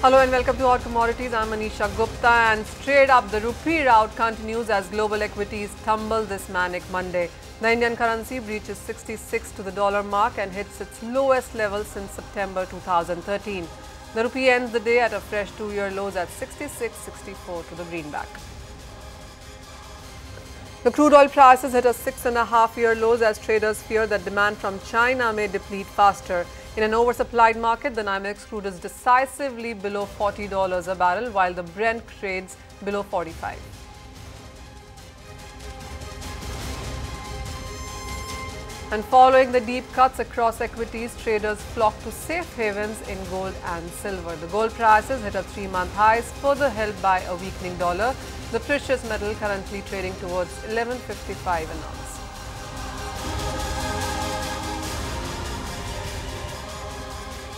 Hello and welcome to Hot Commodities. I'm Manisha Gupta, and straight up the rupee rout continues as global equities tumble this manic Monday. The Indian currency breaches 66 to the dollar mark and hits its lowest level since September 2013. The rupee ends the day at a fresh two-year lows at 66.64 to the greenback. The crude oil prices hit a 6.5-year lows as traders fear that demand from China may deplete faster. In an oversupplied market, the NYMEX crude is decisively below $40 a barrel, while the Brent trades below 45. And following the deep cuts across equities, traders flock to safe havens in gold and silver. The gold prices hit a 3-month highs, further helped by a weakening dollar. The precious metal currently trading towards $11.55 an ounce.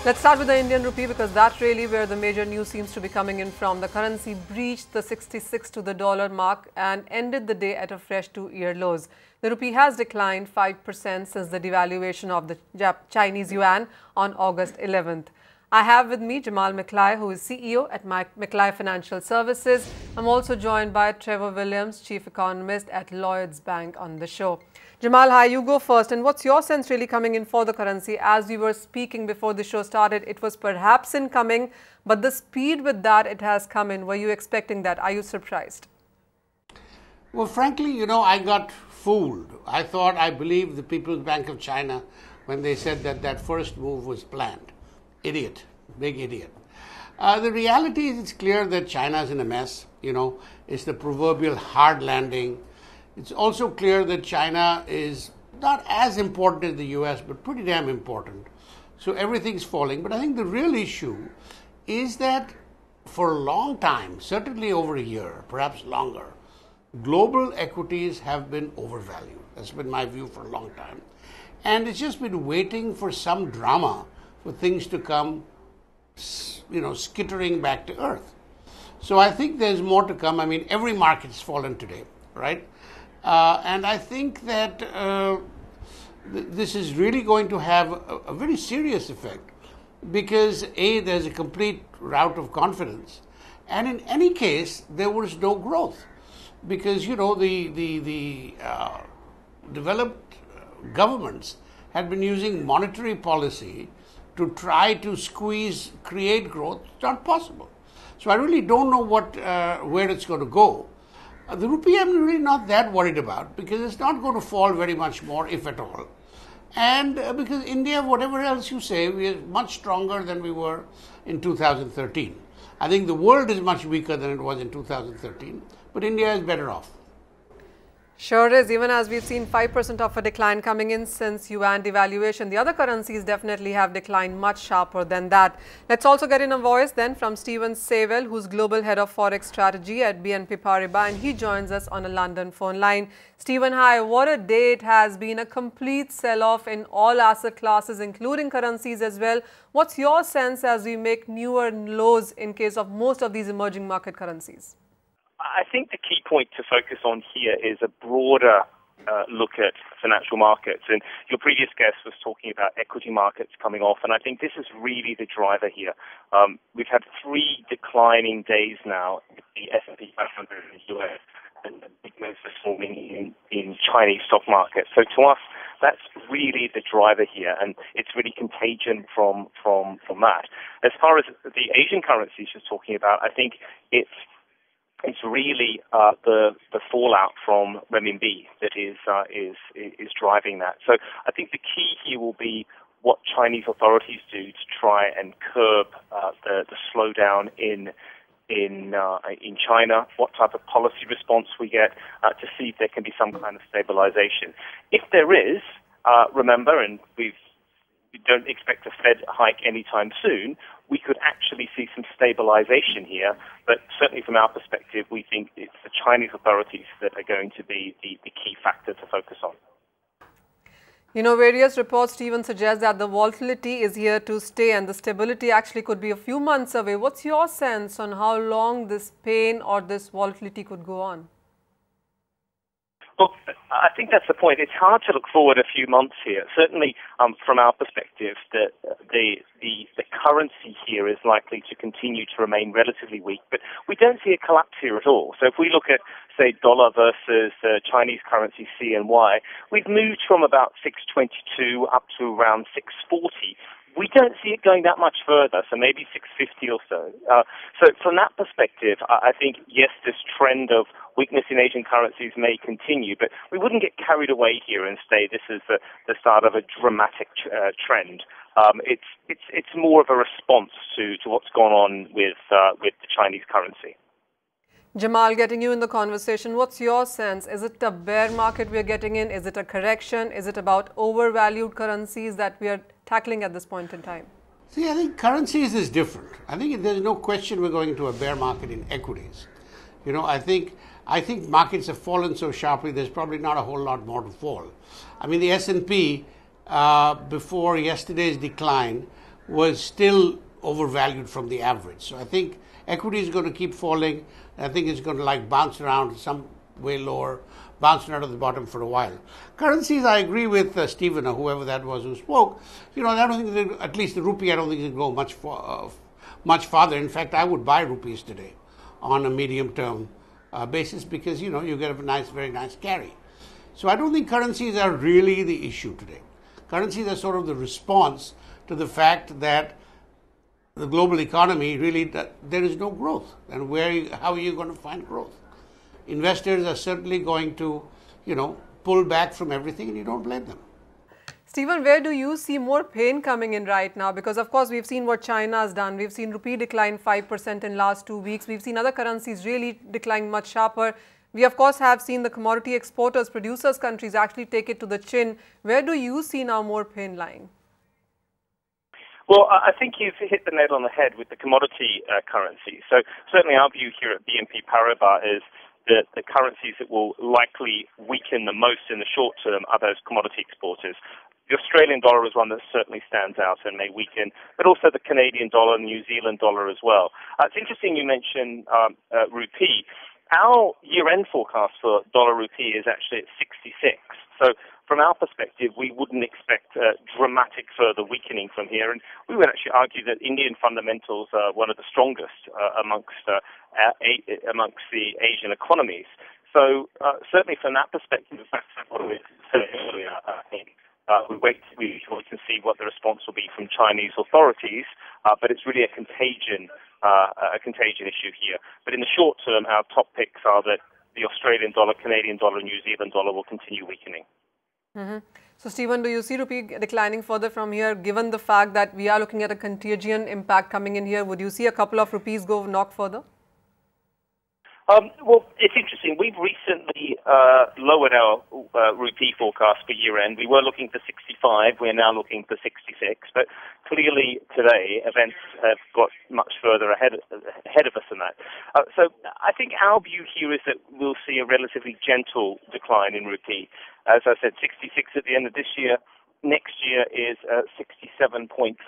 Let's start with the Indian rupee because that's really where the major news seems to be coming in from. The currency breached the 66 to the dollar mark and ended the day at a fresh two-year lows. The rupee has declined 5% since the devaluation of the Chinese yuan on August 11th. I have with me Jamal Mecklai, who is CEO at Mecklai Financial Services. I'm also joined by Trevor Williams, Chief Economist at Lloyds Bank on the show. Jamal, hi, you go first. And what's your sense really coming in for the currency? As we were speaking before the show started, it was perhaps incoming, but the speed with that it has come in, were you expecting that? Are you surprised? Well, frankly, I got fooled. I believed the People's Bank of China when they said that that first move was planned. Idiot, big idiot. The reality is it's clear that China is in a mess. It's the proverbial hard landing. It's also clear that China is not as important as the US, but pretty damn important. So everything's falling. But I think the real issue is that for a long time, certainly over a year, perhaps longer, global equities have been overvalued. That's been my view for a long time. And it's just been waiting for some drama for things to come, skittering back to earth. So I think there's more to come. I mean, every market's fallen today, right? And I think that this is really going to have a very serious effect because, A, there's a complete rout of confidence. And in any case, there was no growth because, the developed governments had been using monetary policy to try to create growth. It's not possible. So I really don't know where it's going to go. The rupee I'm really not that worried about because it's not going to fall very much more, if at all. And because India, whatever else you say, we are much stronger than we were in 2013. I think the world is much weaker than it was in 2013, but India is better off. Sure is, even as we've seen 5% of a decline coming in since Yuan devaluation. The other currencies definitely have declined much sharper than that. Let's also get in a voice then from Saywell, who's Global Head of Forex Strategy at BNP Paribas, and he joins us on a London phone line. Stephen, hi. What a day it has been, a complete sell-off in all asset classes, including currencies as well. What's your sense as we make newer lows in case of most of these emerging market currencies? I think the key point to focus on here is a broader look at financial markets. And your previous guest was talking about equity markets coming off, and I think this is really the driver here. We've had 3 declining days now, the S&P 500 in the US, and the big moves this morning in Chinese stock markets. So to us, that's really the driver here, and it's really contagion from that. As far as the Asian currencies you're talking about, I think it's really the fallout from renminbi that is driving that. So I think the key here will be what Chinese authorities do to try and curb the slowdown in China, what type of policy response we get to see if there can be some kind of stabilization. If there is, remember, and we don't expect a Fed hike anytime soon, we could actually see some stabilization here. But certainly from our perspective, we think it's the Chinese authorities that are going to be the key factor to focus on. Various reports even suggest that the volatility is here to stay and the stability actually could be a few months away. What's your sense on how long this pain or this volatility could go on? Well, I think that's the point. It's hard to look forward a few months here. Certainly, from our perspective, the currency here is likely to continue to remain relatively weak, but we don't see a collapse here at all. So if we look at, say, dollar versus Chinese currency CNY, we've moved from about 622 up to around 640. We don't see it going that much further, so maybe 650 or so. So from that perspective, I think, yes, this trend of weakness in Asian currencies may continue, but we wouldn't get carried away here and say this is the start of a dramatic trend. It's more of a response to what's gone on with the Chinese currency. Jamal, getting you in the conversation, what's your sense? Is it a bear market we're getting in? Is it a correction? Is it about overvalued currencies that we are tackling at this point in time? See, I think currencies is different. I think there's no question we're going into a bear market in equities. You know, I think markets have fallen so sharply, there's probably not a whole lot more to fall. I mean, the S&P before yesterday's decline was still overvalued from the average. So I think equity is going to keep falling. I think it's going to bounce around some way lower, bouncing out of the bottom for a while. Currencies, I agree with Stephen or whoever that was who spoke. You know, I don't think at least the rupee, I don't think it will go much farther. In fact, I would buy rupees today on a medium-term basis because, you know, you get a very nice carry. So I don't think currencies are really the issue today. Currencies are sort of the response to the fact that the global economy really, there is no growth. And how are you going to find growth? Investors are certainly going to, you know, pull back from everything, and you don't blame them. Stephen, where do you see more pain coming in right now? Because, of course, we've seen what China has done. We've seen rupee decline 5% in last 2 weeks. We've seen other currencies really decline much sharper. We, of course, have seen the commodity exporters, producers countries actually take it to the chin. Where do you see now more pain lying? Well, I think you've hit the nail on the head with the commodity currency. So certainly our view here at BNP Paribas is that the currencies that will likely weaken the most in the short term are those commodity exporters. The Australian dollar is one that certainly stands out and may weaken, but also the Canadian dollar and New Zealand dollar as well. It's interesting you mentioned rupee. Our year-end forecast for dollar rupee is actually at 66. So from our perspective, we wouldn't expect dramatic further weakening from here. And we would actually argue that Indian fundamentals are one of the strongest amongst the Asian economies. So certainly from that perspective, in fact, what we said earlier, I think we wait to see what the response will be from Chinese authorities, but it's really a contagion issue here. But in the short term, our top picks are that the Australian dollar, Canadian dollar, and New Zealand dollar will continue weakening. Mm-hmm. So, Stephen, do you see rupee declining further from here, given the fact that we are looking at a contagion impact coming in here? Would you see a couple of rupees go knock further? Well, it's interesting. We've recently lowered our rupee forecast for year-end. We were looking for 65. We're now looking for 66. But clearly today, events have got much further ahead of us than that. So I think our view here is that we'll see a relatively gentle decline in rupee. As I said, 66 at the end of this year. Next year is 67.5.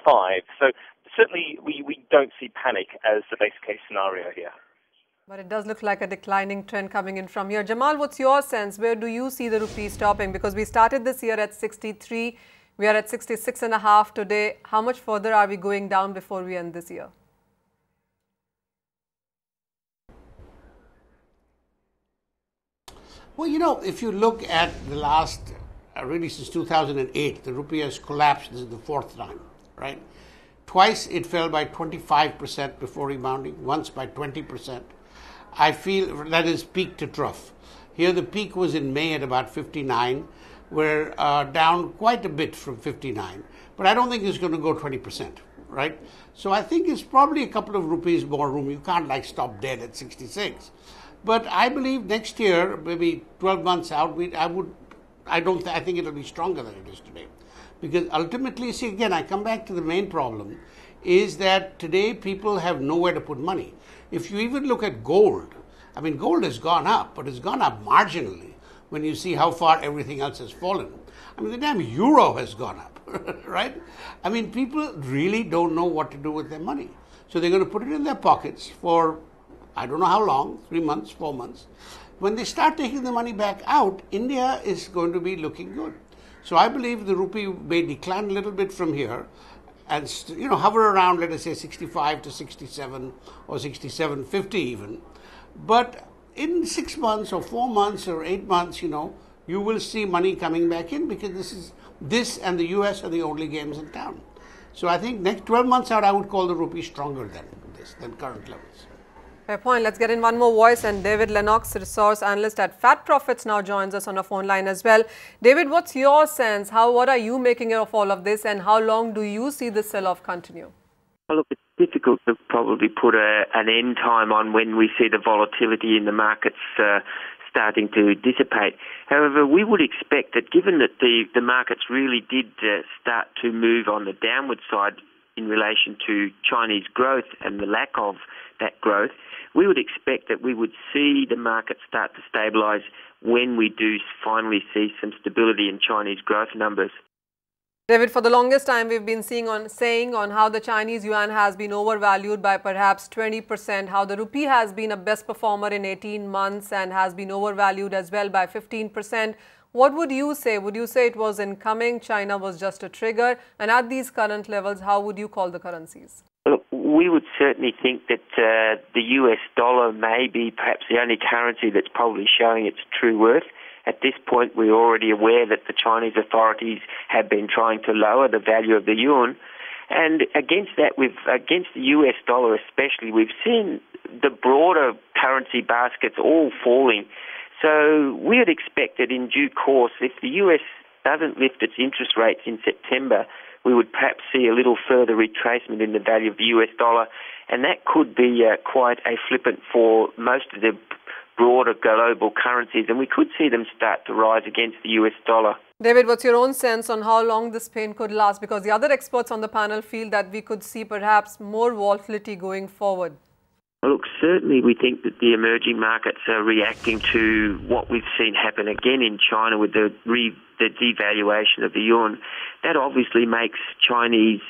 So certainly we don't see panic as the base case scenario here. But it does look like a declining trend coming in from here. Jamal, what's your sense? Where do you see the rupee stopping? Because we started this year at 63. We are at 66.5 today. How much further are we going down before we end this year? Well, you know, if you look at the last, really since 2008, the rupee has collapsed. This is the fourth time, right? Twice it fell by 25% before rebounding, once by 20%. I feel that is peak to trough. Here the peak was in May at about 59. We're down quite a bit from 59. But I don't think it's going to go 20%, right? So I think it's probably a couple of rupees more room. You can't stop dead at 66. But I believe next year, maybe 12 months out, I think it'll be stronger than it is today. Because ultimately, see, again, I come back to the main problem is that today people have nowhere to put money. If you even look at gold, I mean, gold has gone up, but it's gone up marginally when you see how far everything else has fallen. I mean, the damn euro has gone up, right? I mean, people really don't know what to do with their money. So they're going to put it in their pockets for, I don't know how long, 3 months, 4 months. when they start taking the money back out, India is going to be looking good. So I believe the rupee may decline a little bit from here and hover around, let us say, 65 to 67 or 67.50 even. But in 6 months or 4 months or 8 months, you will see money coming back in, because this and the US are the only games in town. So I think next 12 months out, I would call the rupee stronger than current levels. Fair point. Let's get in one more voice, and David Lennox, resource analyst at Fat Profits, now joins us on a phone line as well. David, what's your sense? What are you making of all of this, and how long do you see the sell-off continue? Well, look, it's difficult to probably put an end time on when we see the volatility in the markets starting to dissipate. However, we would expect that, given that the markets really did start to move on the downward side in relation to Chinese growth and the lack of that growth, we would expect that we would see the market start to stabilise when we do finally see some stability in Chinese growth numbers. David, for the longest time, we've been saying on how the Chinese yuan has been overvalued by perhaps 20%, how the rupee has been a best performer in 18 months and has been overvalued as well by 15%. What would you say? Would you say it was incoming, China was just a trigger? And at these current levels, how would you call the currencies? Look, we would certainly think that the US dollar may be perhaps the only currency that's probably showing its true worth. At this point, we're already aware that the Chinese authorities have been trying to lower the value of the yuan. And against that, against the US dollar especially, we've seen the broader currency baskets all falling. So we would expect that in due course, if the US doesn't lift its interest rates in September, we would perhaps see a little further retracement in the value of the US dollar. And that could be quite a flippant for most of the broader global currencies, and we could see them start to rise against the US dollar. David, what's your own sense on how long this pain could last? Because the other experts on the panel feel that we could see perhaps more volatility going forward. Well, look, certainly we think that the emerging markets are reacting to what we've seen happen again in China with the devaluation of the yuan. That obviously makes Chinese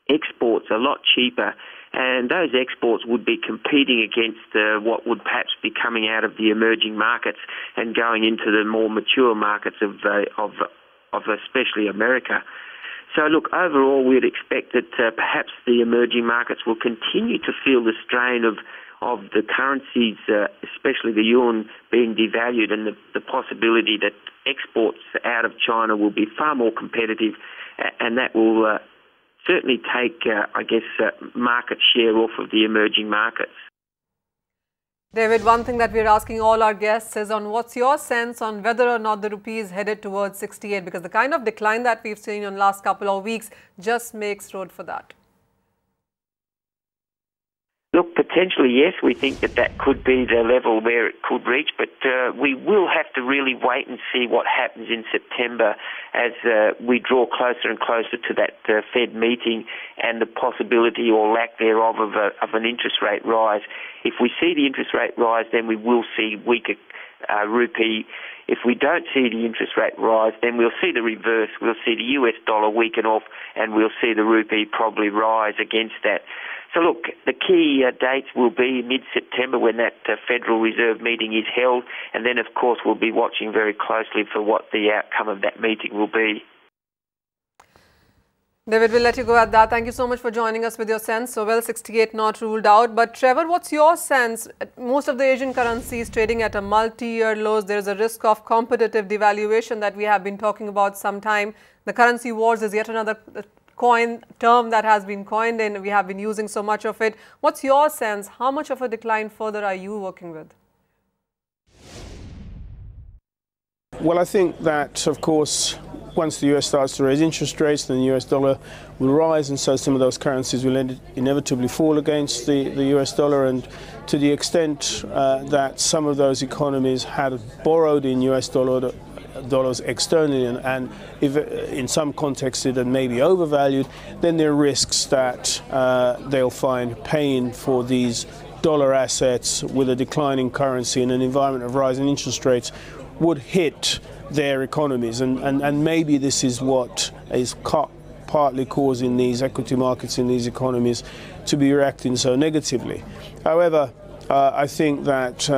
exports a lot cheaper, and those exports would be competing against what would perhaps be coming out of the emerging markets and going into the more mature markets of especially America. So look, overall we'd expect that perhaps the emerging markets will continue to feel the strain of the currencies, especially the yuan, being devalued, and the possibility that exports out of China will be far more competitive, and that will certainly take, market share off of the emerging markets. David, one thing that we're asking all our guests is on what's your sense on whether or not the rupee is headed towards 68, because the kind of decline that we've seen in the last couple of weeks just makes road for that. Look, potentially, yes, we think that could be the level where it could reach, but we will have to really wait and see what happens in September as we draw closer and closer to that Fed meeting and the possibility or lack thereof of an interest rate rise. If we see the interest rate rise, then we will see weaker rupee. If we don't see the interest rate rise, then we'll see the reverse. We'll see the US dollar weaken off, and we'll see the rupee probably rise against that. So look, the key dates will be mid-September when that Federal Reserve meeting is held, and then of course we'll be watching very closely for what the outcome of that meeting will be. David, we'll let you go at that. Thank you so much for joining us with your sense. So well, 68 not ruled out. But Trevor, what's your sense? Most of the Asian currencies trading at a multi-year lows. There's a risk of competitive devaluation that we have been talking about some time. The currency wars is yet another term that has been coined, and we have been using so much of it. What's your sense? How much of a decline further are you working with? Well, I think that, of course, once the US starts to raise interest rates, then the US dollar will rise, and so some of those currencies will inevitably fall against the US dollar. And to the extent that some of those economies had borrowed in US dollars externally, and if in some contexts it may be overvalued, then there are risks that they'll find paying for these dollar assets with a declining currency in an environment of rising interest rates would hit their economies, and maybe this is what is partly causing these equity markets in these economies to be reacting so negatively. However, I think that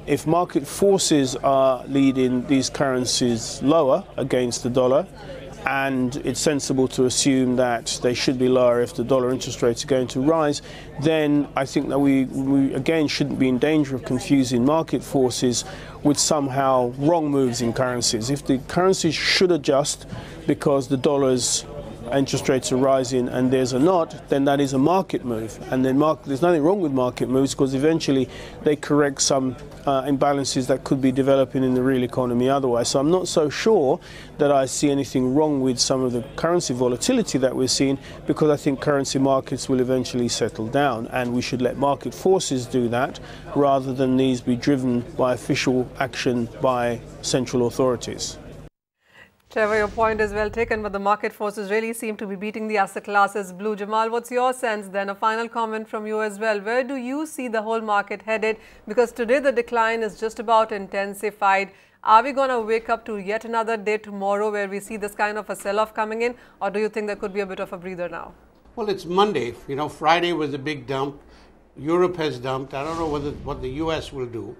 if market forces are leading these currencies lower against the dollar, and it's sensible to assume that they should be lower if the dollar interest rates are going to rise, then I think that we again shouldn't be in danger of confusing market forces with somehow wrong moves in currencies. If the currencies should adjust because the dollar's interest rates are rising and theirs are not, then that is a market move. And then there's nothing wrong with market moves because eventually they correct some imbalances that could be developing in the real economy otherwise. So I'm not so sure that I see anything wrong with some of the currency volatility that we're seeing, because I think currency markets will eventually settle down, and we should let market forces do that rather than these be driven by official action by central authorities. Trevor, your point is well taken, but the market forces really seem to be beating the asset classes blue. Jamal, what's your sense then? A final comment from you as well. Where do you see the whole market headed? Because today the decline is just about intensified. Are we going to wake up to yet another day tomorrow where we see this kind of a sell-off coming in? Or do you think there could be a bit of a breather now? Well, it's Monday. You know, Friday was a big dump. Europe has dumped. I don't know what the US will do.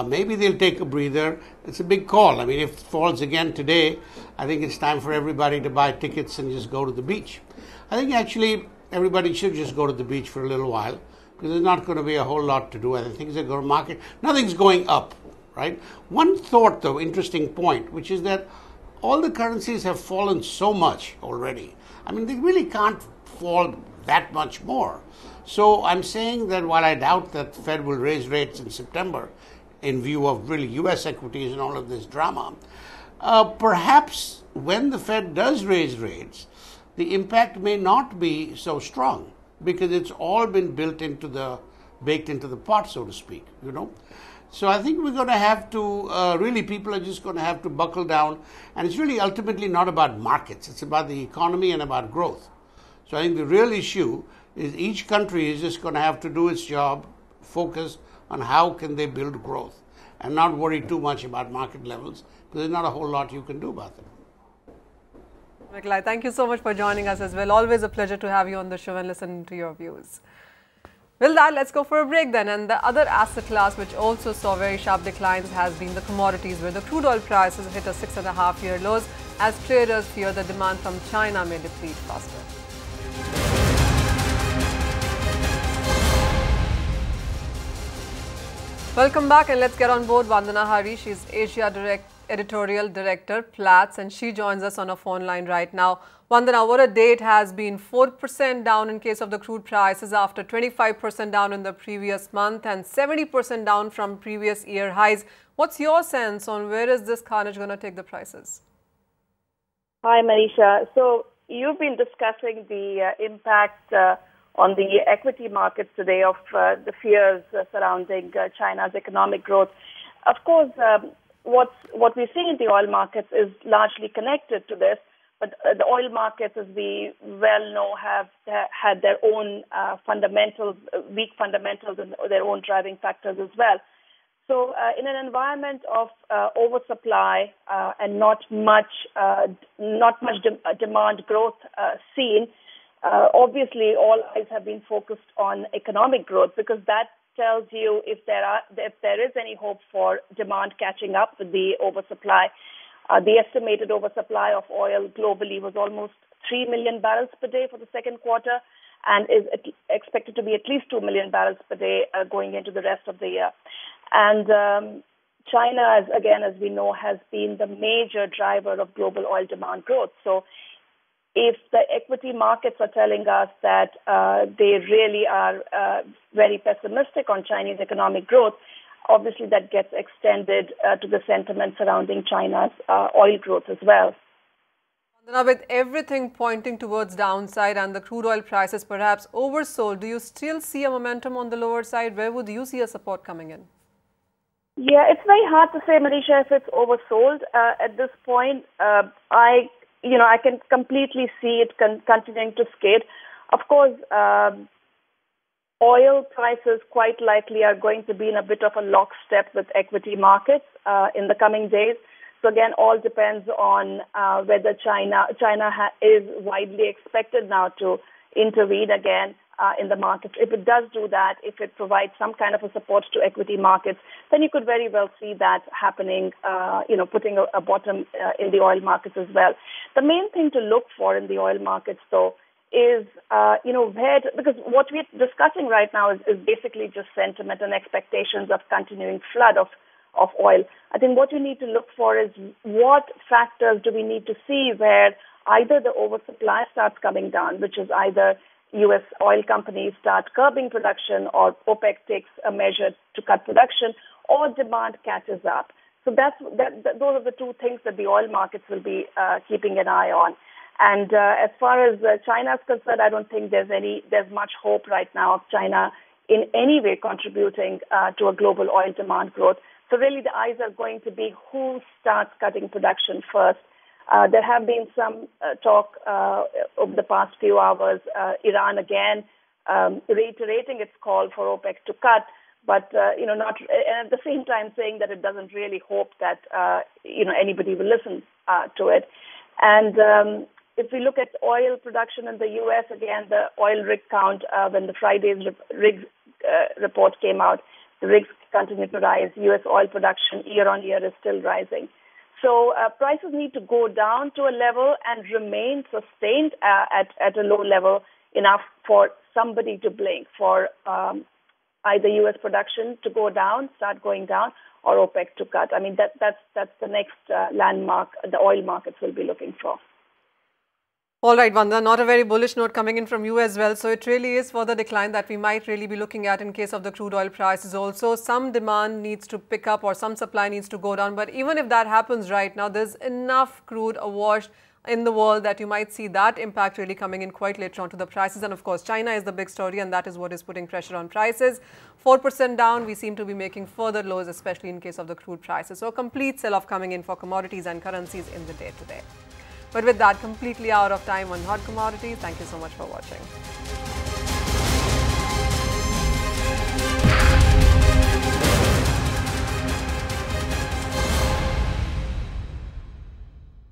Maybe they'll take a breather. It's a big call. I mean, if it falls again today, I think it's time for everybody to buy tickets and just go to the beach. I think actually everybody should just go to the beach for a little while, because there's not going to be a whole lot to do. I think things are going to market. Nothing's going up, right? One thought, though, interesting point, which is that all the currencies have fallen so much already. I mean, they really can't fall that much more. So I'm saying that while I doubt that the Fed will raise rates in September, in view of really U.S. equities and all of this drama, perhaps when the Fed does raise rates, the impact may not be so strong, because it's all been baked into the pot, so to speak, you know. So I think we're going to have to, really people are just going to have to buckle down, and it's really ultimately not about markets, it's about the economy and about growth. So I think the real issue is each country is just going to have to do its job, focus on how can they build growth, and not worry too much about market levels, because there's not a whole lot you can do about them. Mecklai, thank you so much for joining us as well. Always a pleasure to have you on the show and listen to your views. With that, let's go for a break then. And the other asset class which also saw very sharp declines has been the commodities, where the crude oil prices hit a 6.5-year lows as traders fear the demand from China may deplete faster. Welcome back, and let's get on board Vandana Hari. She's Editorial Director, Platts, and she joins us on a phone line right now. Vandana, what a day it has been. 4% down in case of the crude prices after 25% down in the previous month and 70% down from previous year highs. What's your sense on where is this carnage going to take the prices? Hi, Manisha. So you've been discussing the impact on the equity markets today of the fears surrounding China's economic growth. Of course, what we're seeing in the oil markets is largely connected to this, but the oil markets, as we well know, have had their own fundamentals, weak fundamentals, and their own driving factors as well. So in an environment of oversupply and not much demand growth seen, obviously, all eyes have been focused on economic growth, because that tells you if there is any hope for demand catching up with the oversupply. The estimated oversupply of oil globally was almost 3 million barrels per day for the second quarter, and is expected to be at least 2 million barrels per day going into the rest of the year. And China, as we know, has been the major driver of global oil demand growth. So if the equity markets are telling us that they really are very pessimistic on Chinese economic growth, obviously that gets extended to the sentiment surrounding China's oil growth as well. Now, with everything pointing towards downside and the crude oil prices perhaps oversold, do you still see a momentum on the lower side? Where would you see a support coming in? Yeah, it's very hard to say, Manisha, if it's oversold at this point. I can completely see it continuing to skate. Of course, oil prices quite likely are going to be in a bit of a lockstep with equity markets in the coming days. So again, all depends on whether China is widely expected now to intervene again in the markets. If it does do that, if it provides some kind of a support to equity markets, then you could very well see that happening, putting a bottom in the oil markets as well. The main thing to look for in the oil markets, though, is, because what we're discussing right now is basically just sentiment and expectations of continuing flood of oil. I think what you need to look for is what factors do we need to see where either the oversupply starts coming down, which is either U.S. oil companies start curbing production or OPEC takes a measure to cut production or demand catches up. So those are the two things that the oil markets will be keeping an eye on. And as far as China is concerned, I don't think there's much hope right now of China in any way contributing to a global oil demand growth. So really the eyes are going to be who starts cutting production first. There have been some talk over the past few hours, Iran again reiterating its call for OPEC to cut, but not, and at the same time saying that it doesn't really hope that anybody will listen to it. And if we look at oil production in the U.S., again, the oil rig count, when the Friday's rig report came out, the rigs continue to rise. U.S. oil production year on year is still rising. So prices need to go down to a level and remain sustained at a low level enough for somebody to blink, for either U.S. production to go down, start going down, or OPEC to cut. I mean, that's the next landmark the oil markets will be looking for. All right, Vandana, not a very bullish note coming in from you as well. So it really is further decline that we might really be looking at in case of the crude oil prices also. Some demand needs to pick up or some supply needs to go down. But even if that happens right now, there's enough crude awash in the world that you might see that impact really coming in quite later on to the prices. And of course, China is the big story and that is what is putting pressure on prices. 4% down, we seem to be making further lows, especially in case of the crude prices. So a complete sell-off coming in for commodities and currencies in the day today. But with that, completely out of time on hot commodities. Thank you so much for watching.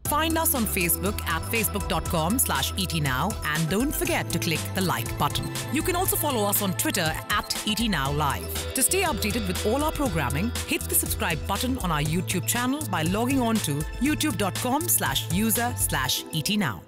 Find us on Facebook at facebook.com/ETNow and don't forget to click the like button. You can also follow us on Twitter at ETNowLive. To stay updated with all our programming, hit the subscribe button on our YouTube channel by logging on to youtube.com/user/ETNow.